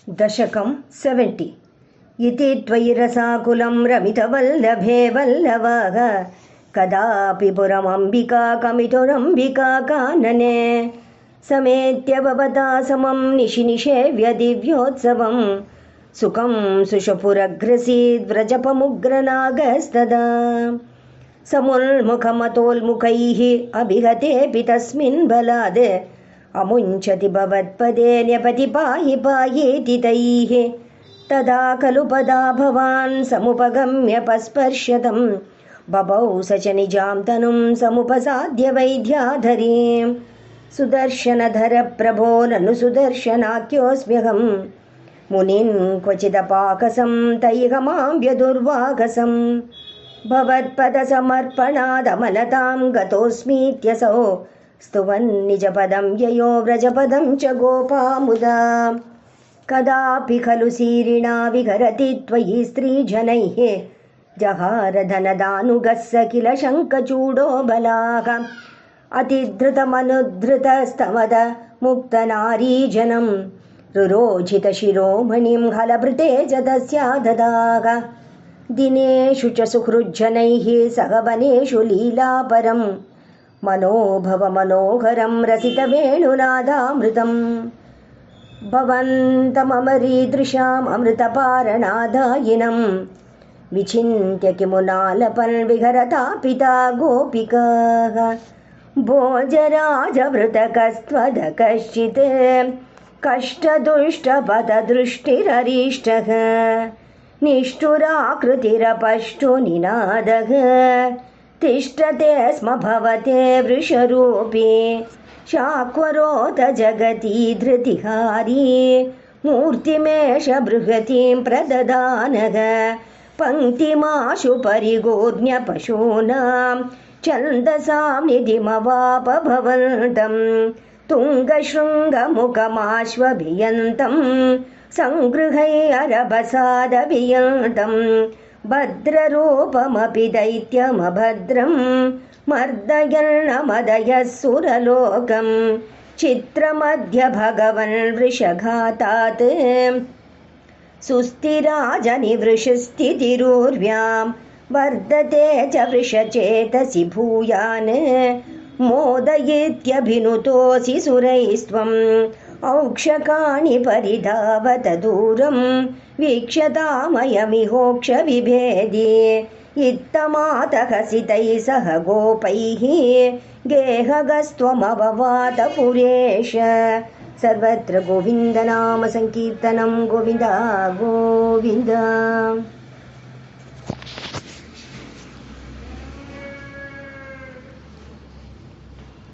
दशकं 70 इति त्वयि रसाकुलं रमितवल्लभे वल्लवाः कदापि पुरमम्बिका कमितुरम्बिका कानने समेत्य भवता समं निशिनिषेव्य दिव्योत्सवं सुखं सुषपुरग्रसीद्व्रजपमुग्रनागस्तदा समुन्मुखमतोन्मुखैः अभिगतेऽपि तस्मिन् बलाद् अमुञ्चति भवत्पदे न्यपति पाहि पायेति तैः तदा खलु पदा भवान् समुपगम्य पस्पर्शतं बभौ स च निजां तनुं समुपसाद्य वैद्याधरीं सुदर्शनधर प्रभो ननु सुदर्शनाख्योऽस्म्यहं मुनिन् क्वचिदपाकसं तैहमां व्यदुर्वाकसं भवत्पदसमर्पणादमलतां गतोऽस्मीत्यसौ स्तुवन् निजपदं ययो व्रजपदं च गोपा मुदा कदापि खलु सीरिणा विहरति त्वयि स्त्रीजनैः जहारधनदानुगस्स किल शङ्खचूडो बलाः अतिधृतमनुधृतस्तमद मुक्तनारीजनं रुरोचितशिरोमणिं हलभृते च तस्या ददाः दिनेषु च सुहृज्जनैः सह वनेषु लीलापरं मनोभवमनोहरं रसितवेणुनादामृतं भवन्तममरीदृशाम् अमृतपारणादायिनं विचिन्त्य किमुनालपन् विहरता पिता गोपिकाः भोजराजभृतकस्त्वद कश्चित् कष्टदुष्टपददृष्टिररीष्टः निष्ठुराकृतिरपष्टुनिनादः तिष्ठते स्म भवते वृषरूपी शाक्वरोत जगती धृतिहारी मूर्तिमेष बृहतीं प्रददानः पङ्क्तिमाशु परिगोर्ण्यपशूनां छन्दसां निधिमवाप भवन्तं तुङ्गशृङ्गमुखमाश्वभियन्तं सङ्गृहैरभसादभियन्तं भद्ररूपमपि दैत्यमभद्रं मर्दयन्नमदयः सुरलोकं चित्रमध्य भगवन् वृषघातात् सुस्थिराजनिवृषस्थितिरूर्व्यां वर्धते च वृषचेतसि भूयान् मोदयेत्यभिनुतोऽसि सुरैस्त्वम् औक्षकाणि परिधावत दूरं वीक्ष्यतामयमिहोक्ष विभेदी इत्थमातः सितैः सह गोपैः गेहगस्त्वमववात पुरेश सर्वत्र गोविन्दनाम संकीर्तनं गोविन्द गोविन्द।